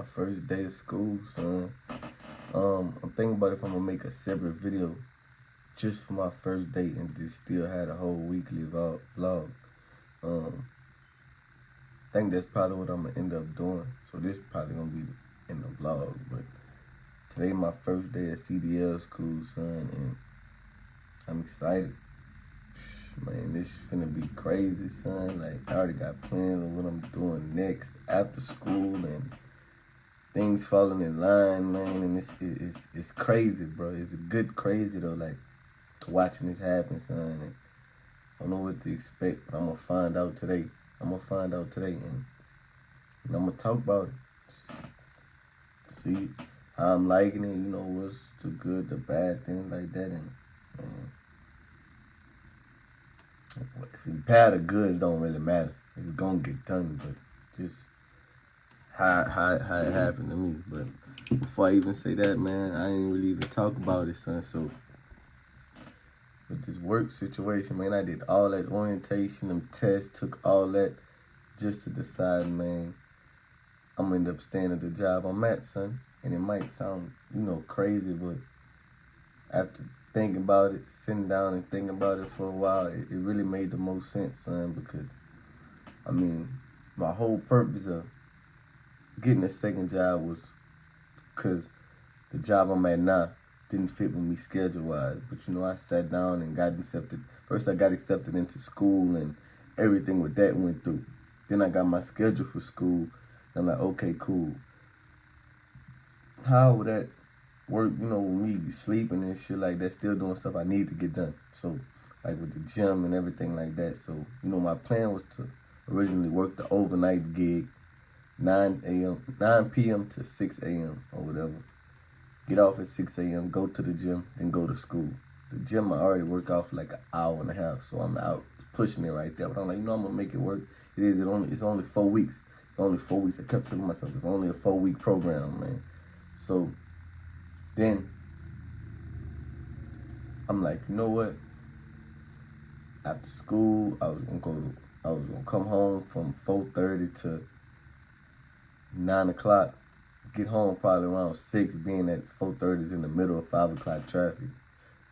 my first day of school, son. I'm thinking about if I'm gonna make a separate video just for my first day and just still had a whole weekly vlog. I think that's probably what I'm gonna end up doing. So this probably gonna be in the vlog, but today my first day at CDL school, son, and I'm excited. Man, this finna be crazy, son. Like, I already got plans on what I'm doing next after school and things falling in line, man. And it's crazy, bro. It's a good crazy, though, like, watching this happen, son. And I don't know what to expect, but I'm gonna find out today. And I'm gonna talk about it. See how I'm liking it, you know, what's the good, the bad, things like that. And if it's bad or good, it don't really matter. It's gonna get done, but just how it happened to me. But before I even say that, man, I ain't really even talk about it, son. So with this work situation, man, I did all that orientation, them tests, took all that just to decide, man, I'm gonna end up staying at the job I'm at, son. And it might sound, you know, crazy, but after thinking about it, sitting down and thinking about it for a while, it really made the most sense, son, because, I mean, my whole purpose of getting a second job was because the job I'm at now didn't fit with me schedule-wise. But, you know, I sat down and got accepted. First, I got accepted into school and everything with that went through. Then I got my schedule for school. And I'm like, okay, cool. How would that work, you know, with me sleeping and shit like that, still doing stuff I need to get done? So, like with the gym and everything like that. So, you know, my plan was to originally work the overnight gig, 9 p.m. to 6 a.m. or whatever. Get off at 6 a.m., go to the gym, then go to school. The gym I already work out for like an hour and a half, so I'm out pushing it right there. But I'm like, you know, I'm gonna make it work. It's only 4 weeks. It's only 4 weeks. I kept telling myself it's only a 4-week program, man. So then I'm like, you know what? After school, I was gonna come home from 4:30 to 9 o'clock. Get home probably around 6, being at 4:30 is in the middle of 5 o'clock traffic.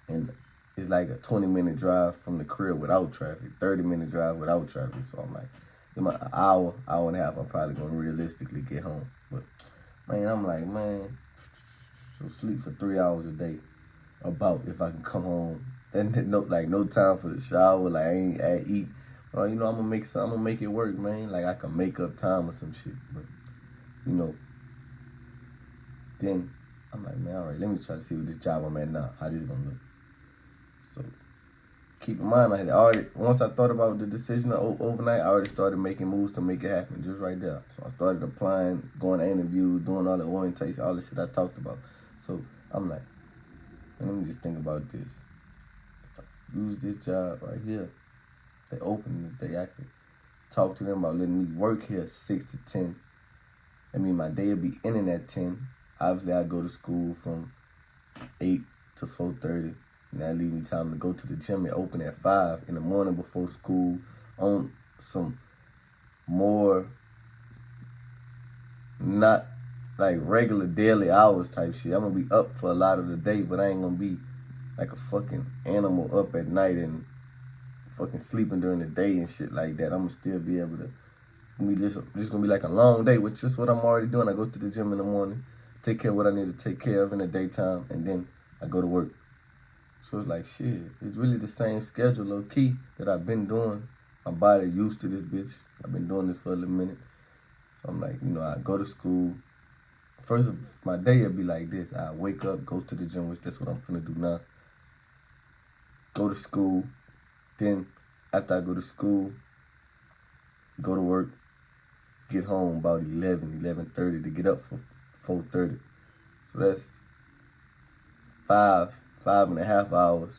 And it's like a 20-minute drive from the crib without traffic, 30-minute drive without traffic. So I'm like, in my hour and a half, I'm probably gonna realistically get home. But man, I'm like, man, so sleep for 3 hours a day. About if I can come home. Then no time for the shower, like I ain't eat. Or, you know, I'm gonna make it work, man. Like I can make up time or some shit. But, you know, then I'm like, man, all right, let me try to see what this job I'm at now, how this gonna look. So keep in mind, once I thought about the decision overnight, I already started making moves to make it happen, just right there. So I started applying, going to interviews, doing all the orientation, all the shit I talked about. So I'm like, let me just think about this. If I use this job right here, they open the day, I could talk to them about letting me work here 6 to 10. I mean, my day will be ending at 10. Obviously, I go to school from 8 to 4:30. And that leave me time to go to the gym and open at 5 in the morning before school on some more not like regular daily hours type shit. I'm gonna be up for a lot of the day, but I ain't gonna be like a fucking animal up at night and fucking sleeping during the day and shit like that. I'm gonna still be able to, just gonna be like a long day, which is what I'm already doing. I go to the gym in the morning, take care of what I need to take care of in the daytime, and then I go to work. So it's like, shit, it's really the same schedule, low key, that I've been doing. My body used to this bitch. I've been doing this for a little minute. So I'm like, you know, I go to school. First of my day, it'd be like this. I wake up, go to the gym, which that's what I'm finna do now. Go to school. Then, after I go to school, go to work, get home about 11:30 to get up for 4:30. So that's 5.5 hours.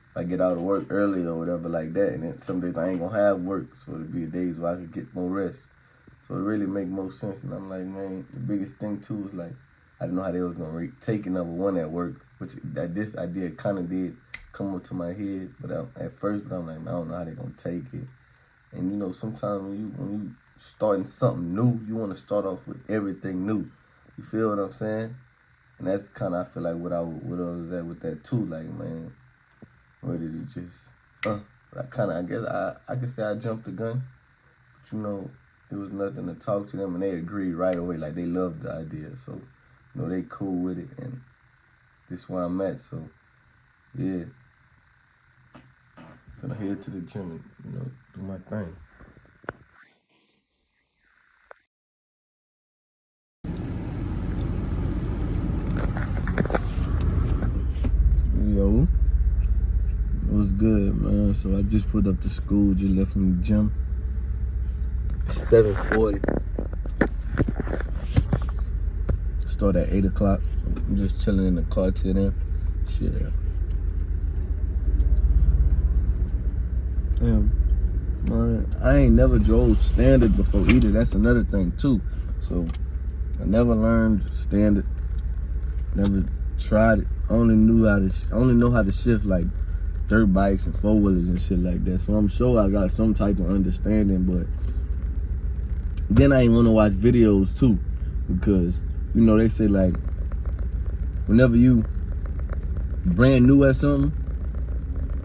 If I get out of work early or whatever like that, and then some days I ain't gonna have work, so it'll be days where I can get more rest. So it really make more sense. And I'm like, man, the biggest thing too is like, I didn't know how they was gonna take number one at work, which this idea kind of did come up to my head, but at first, I'm like, man, I don't know how they gonna take it. And you know, sometimes when you starting something new, you want to start off with everything new. You feel what I'm saying? And that's kind of, I feel like what I was at with that too. Like, man, ready to just, but I kind of, I guess I could say I jumped the gun. But, you know, it was nothing to talk to them, and they agreed right away. Like, they loved the idea. So, you know, they cool with it, and this is where I'm at. So, yeah. Gonna head to the gym and, you know, do my thing. Yo, it was good, man. So I just put up to school, just left from the gym. 7:40. Start at 8 o'clock. I'm just chilling in the car till then. Shit. Man, I ain't never drove standard before either. That's another thing too. So I never learned standard. Never tried it. Only know how to shift like dirt bikes and 4-wheelers and shit like that. So I'm sure I got some type of understanding, but then I ain't want to watch videos too, because you know they say like whenever you brand new at something,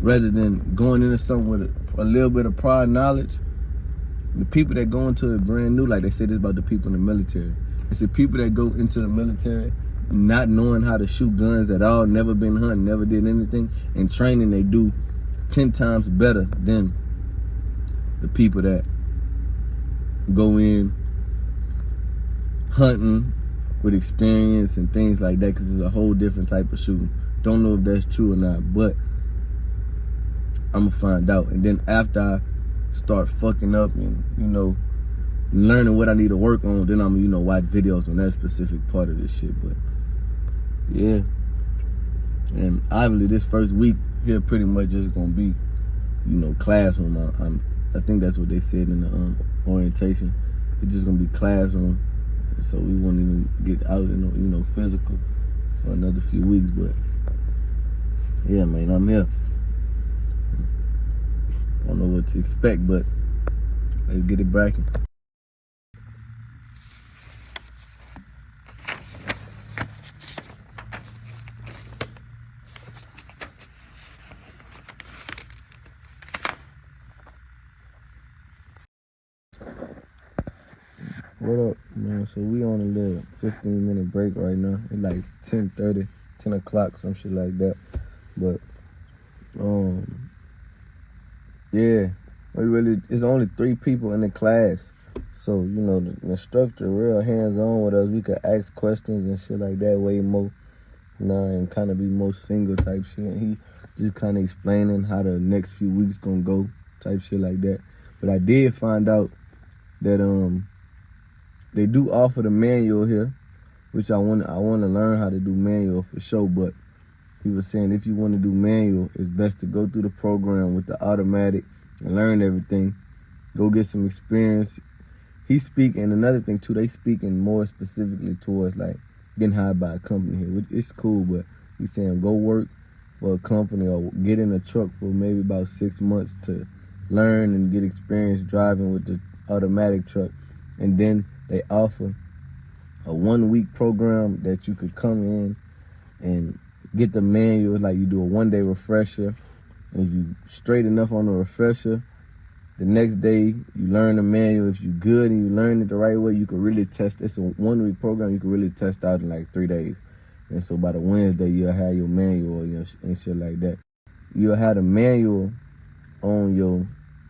rather than going into something with a little bit of prior knowledge, the people that go into it brand new, like they say this about the people in the military. They say people that go into the military not knowing how to shoot guns at all, never been hunting, never did anything, and training, they do 10 times better than the people that go in hunting with experience and things like that, because it's a whole different type of shooting. Don't know if that's true or not, but I'm gonna find out. And then after I start fucking up and, you know, learning what I need to work on, then I'm gonna, you know, watch videos on that specific part of this shit. But yeah, and obviously this first week here pretty much just gonna be, you know, classroom. I think that's what they said in the orientation. It's just gonna be classroom, so we won't even get out in, you know, physical for another few weeks. But yeah, man, I'm here. I don't know what to expect, but let's get it bracking. What up, man? So we on a little 15-minute break right now. It's like 10:30, 10 o'clock, some shit like that. But yeah, it's only 3 people in the class. So, you know, the instructor real hands-on with us. We could ask questions and shit like that way more, and kind of be more single type shit. And he just kind of explaining how the next few weeks gonna go, type shit like that. But I did find out that they do offer the manual here, which I want to learn how to do manual for sure. But he was saying if you want to do manual, it's best to go through the program with the automatic and learn everything. Go get some experience. He's speaking, another thing too, they speaking more specifically towards like getting hired by a company here, which is cool, but he's saying go work for a company or get in a truck for maybe about 6 months to learn and get experience driving with the automatic truck. And then they offer a 1-week program that you could come in and get the manual. Like you do a 1-day refresher, and if you straight enough on the refresher, the next day you learn the manual. If you good and you learn it the right way, you can really test. It's a 1-week program you can really test out in like 3 days. And so by the Wednesday you'll have your manual and shit like that. You'll have the manual on your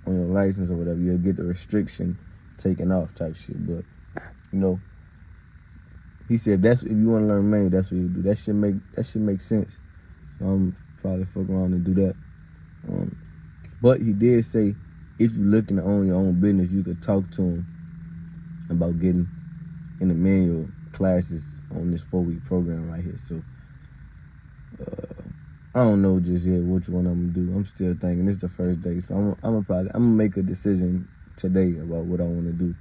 license or whatever. You'll get the restriction taken off type shit. But you know, he said if you want to learn manual, that's what you do. That should make sense. So I'm probably fuck around and do that. But he did say if you're looking to own your own business, you could talk to him about getting in the manual classes on this 4-week program right here. So I don't know just yet which one I'm gonna do. I'm still thinking. It's the first day, so I'm gonna make a decision today about what I want to do.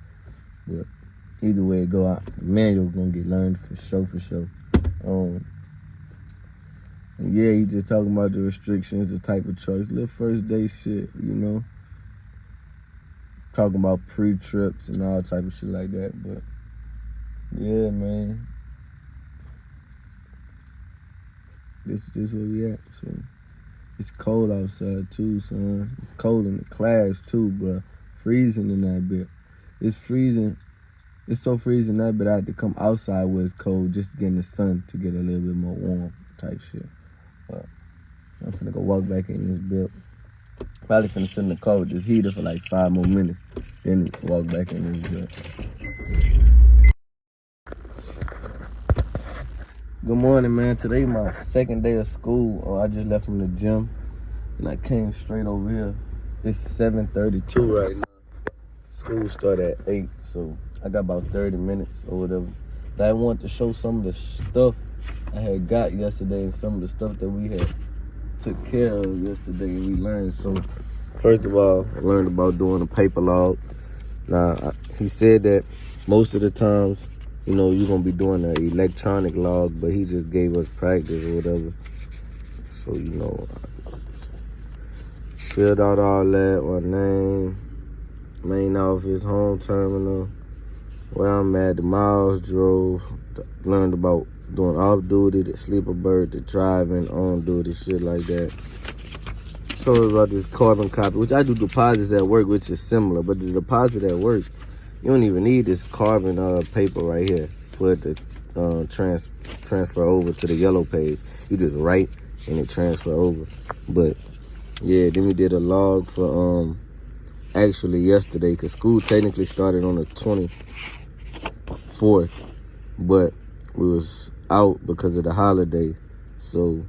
But either way it go out, the manual gonna get learned for sure. Yeah, he just talking about the restrictions, the type of trucks, little first day shit, you know. talking about pre-trips and all type of shit like that. But yeah, man, this where we at. So it's cold outside too, son. It's cold in the class too, bro. Freezing in that bit. It's freezing. It's so freezing that bit I had to come outside where it's cold just to get in the sun to get a little bit more warm type shit. But I'm finna go walk back in this bit. Probably finna sit in the car with this heater for like 5 more minutes, then walk back in this bit. Good morning, man. Today my second day of school. I just left from the gym and I came straight over here. It's 7:32 right now. School start at 8, so I got about 30 minutes or whatever. But I want to show some of the stuff I had got yesterday and some of the stuff that we had took care of yesterday and we learned. So first of all, I learned about doing a paper log. Now, he said that most of the times, you know, you're going to be doing an electronic log, but he just gave us practice or whatever. So, you know, I filled out all that, my name, main office, home terminal, where I'm at, the miles drove, learned about doing off duty, the sleeper bird, the driving, on duty, shit like that. So about this carbon copy, which I do deposits at work, which is similar, but the deposit at work, you don't even need this carbon paper right here for it to transfer over to the yellow page. You just write and it transfer over. But yeah, then we did a log for actually yesterday, because school technically started on the 24th, but we was out because of the holiday. So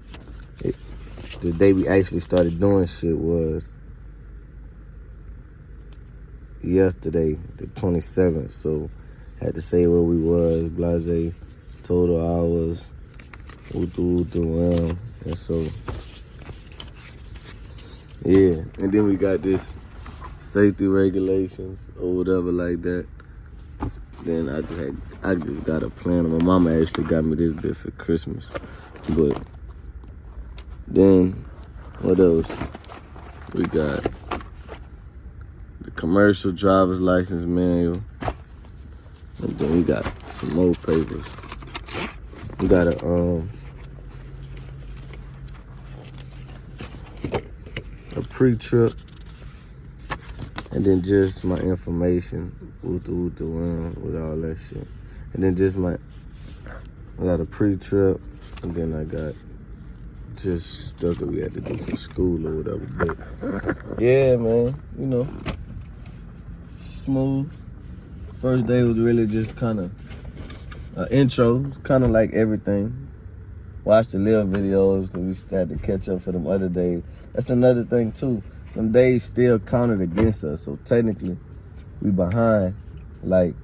the day we actually started doing shit was yesterday, the 27th. So had to say where we was, blase, total hours, and so yeah. And then we got this safety regulations or whatever like that. Then I just got a plan. My mama actually got me this bit for Christmas. But then what else? We got the commercial driver's license manual. And then we got some more papers. We got a pre-trip. And then just my information, with all that shit. And then just I got a pre-trip, and then I got just stuff that we had to do for school or whatever. But yeah, man, you know, smooth. First day was really just kind of intro, kind of like everything. Watch the little videos, because we had to catch up for them other days. That's another thing too. Them days still counted against us, so technically we behind like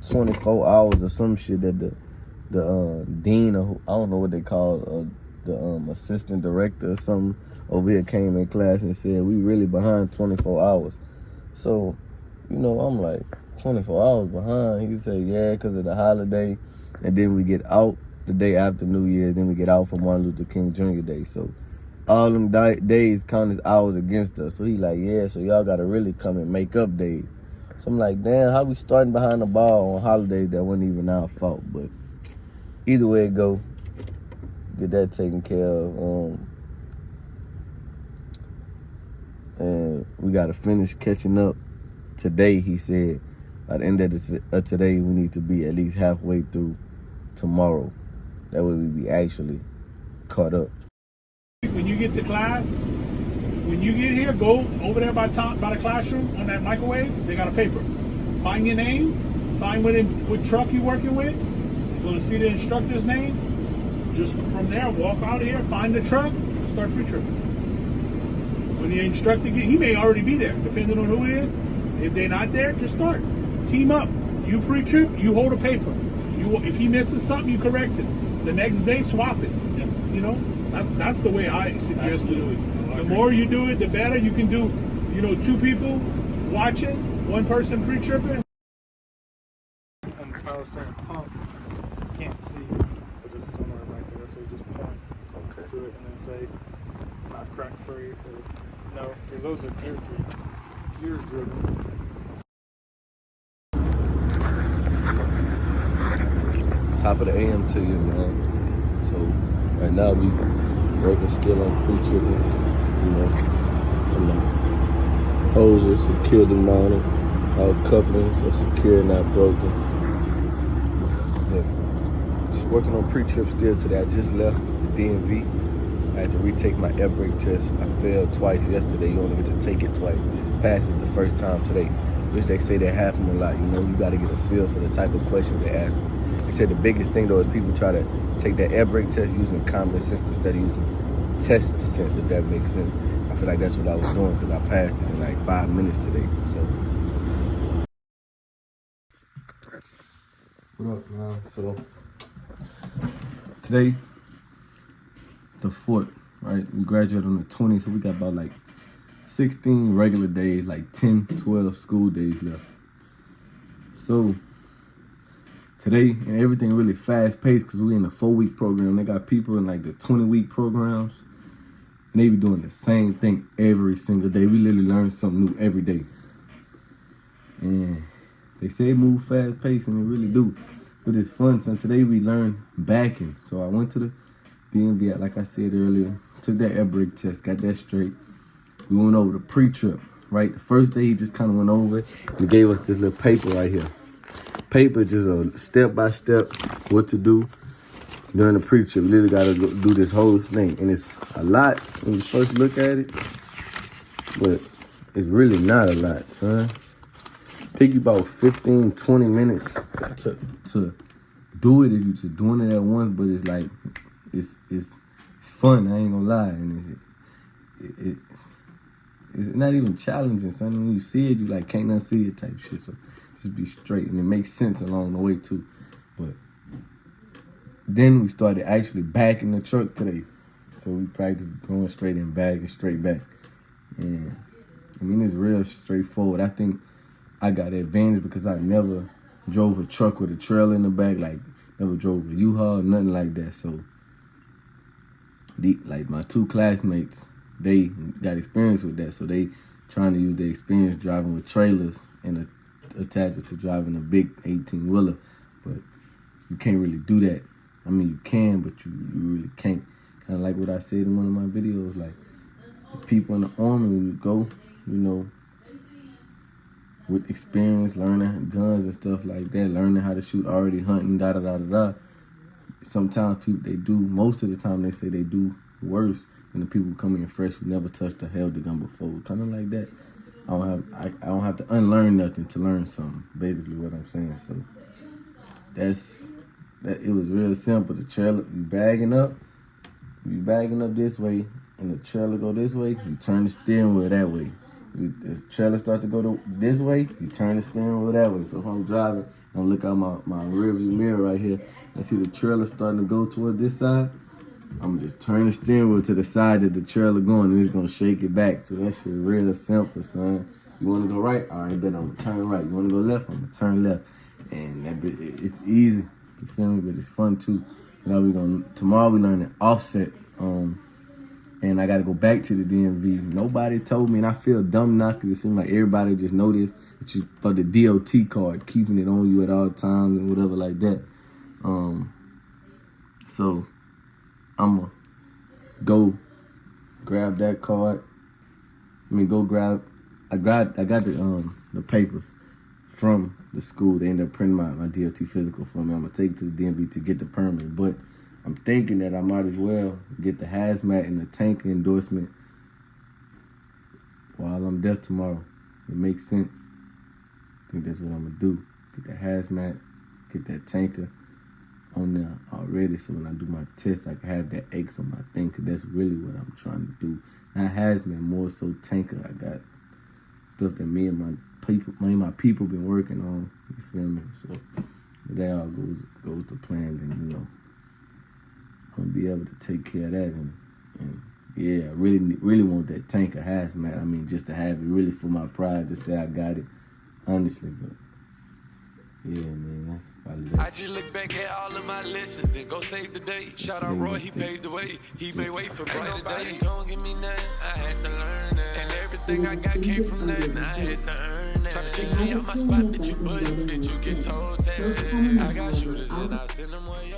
24 hours or some shit that the dean, or I don't know what they call the assistant director or something over here came in class and said we really behind 24 hours. So, you know, I'm like, 24 hours behind? He said, yeah, because of the holiday, and then we get out the day after New Year's, then we get out for Martin Luther King Jr. Day. So all them days count as hours against us. So he like, yeah, so y'all got to really come and make up days. So I'm like, damn, how we starting behind the ball on holidays that wasn't even our fault? But either way it go, get that taken care of. And we got to finish catching up today, he said. By the end of today, we need to be at least halfway through tomorrow. That way we be actually caught up. When you get to class, when you get here, go over there by the classroom on that microwave. They got a paper. Find your name. Find what truck you're working with. You're going to see the instructor's name. Just from there, walk out here, find the truck, start pre-tripping. When the instructor he may already be there, depending on who it is. If they're not there, just start. Team up. You pre-trip, you hold a paper. If he misses something, you correct it. The next day, swap it. You know? That's the way I suggest to do it. The more you do it, the better. You can do, 2 people watching, 1 person pre-tripping. And I was saying pump, can't see, but it's somewhere right there, so just point to it and then say, not crack free, or no, because those are gear gear driven. Top of the AM to you, man. So right now we working still on pre-tripping, you know. And the hoses securely mounted, all couplings are secure, not broken. But just working on pre-trip still today. I just left the DMV. I had to retake my air brake test. I failed twice yesterday. You only get to take it twice. Passed it the first time today. Which they say that happen a lot. You know, you got to get a feel for the type of question they ask. They said the biggest thing though is people try to take that air brake test using common sense instead of using test sense, if that makes sense. I feel like that's what I was doing because I passed it in like 5 minutes today. So, what up, man? So today, the 4th, right? We graduated on the 20th, so we got about like 16 regular days, like 10, 12 school days left. So today, and everything really fast paced because we're in a 4-week program. They got people in like the 20-week programs, and they be doing the same thing every single day. We literally learn something new every day. And they say move fast paced, and they really do. But it's fun. So today we learned backing. So I went to the DMV, like I said earlier, took that air brake test, got that straight. We went over the pre-trip, right? The first day he just kind of went over it and gave us this little paper right here. Paper, just a step-by-step what to do during the pre-trip. You literally got to do this whole thing. And it's a lot when you first look at it, but it's really not a lot, son. Take you about 15, 20 minutes to do it if you're just doing it at once, but it's like, it's fun, I ain't gonna lie. And it's not even challenging, son. When you see it, you like can't unsee it type shit. So just be straight, and it makes sense along the way too. But then we started actually backing the truck today. So we practiced going straight and back and straight back. And I mean, it's real straightforward. I think I got the advantage because I never drove a truck with a trailer in the back, like never drove a U-Haul, nothing like that. So like my 2 classmates, they got experience with that, so they trying to use their experience driving with trailers and attach it to driving a big 18-wheeler. But you can't really do that. I mean, you can, but you really can't. Kind of like what I said in one of my videos, like the people in the Army, when you go, you know, with experience, learning guns and stuff like that, learning how to shoot, already hunting, da-da-da-da-da. Sometimes people, they do, most of the time they say they do worse than the people who come in fresh who never touched or held the gun before. Kind of like that. I don't have to unlearn nothing to learn something, basically what I'm saying. So it was real simple. The trailer, you bagging up this way, and the trailer go this way, you turn the steering wheel that way. The trailer start to go this way, you turn the steering wheel that way. So if I'm driving, I'm look out my rear view mirror right here, I see the trailer starting to go towards this side, I'm just turn the steering wheel to the side that the trailer going, and it's gonna shake it back. So that shit real simple, son. You wanna go right? All right, then I'm gonna turn right. You wanna go left? I'm gonna turn left. And that bit, it's easy, you feel me? But it's fun too. You know, tomorrow we learn an offset, and I gotta go back to the DMV. Nobody told me, and I feel dumb now because it seems like everybody just know this. It's just for the DOT card, keeping it on you at all times and whatever like that. So I'm gonna go grab that card. I got the papers from the school. They ended up printing my DOT physical for me. I'm gonna take it to the DMV to get the permit, but I'm thinking that I might as well get the hazmat and the tanker endorsement while I'm there tomorrow. It makes sense. I think that's what I'm gonna do. Get the hazmat, get that tanker on there already, so when I do my test, I can have that X on my thing, because that's really what I'm trying to do. Not hazmat, more so tanker. I got stuff that me and my people been working on, you feel me? So if that all goes to plan, then, you know, I'm gonna be able to take care of that. And yeah, I really want that tanker hazmat. I mean, just to have it really for my pride, just say I got it, honestly. But Yeah, man, that's probably that. I just look back at all of my lessons, then go save the day. Shout out Roy, he paved the way. He made way for brighter days. Don't give me nothing, I had to learn that. And everything I got came from nothing, I had to earn that. Try to check me out my spot, bitch, you buddy, bitch, you get told tag. I got shooters and I send them where you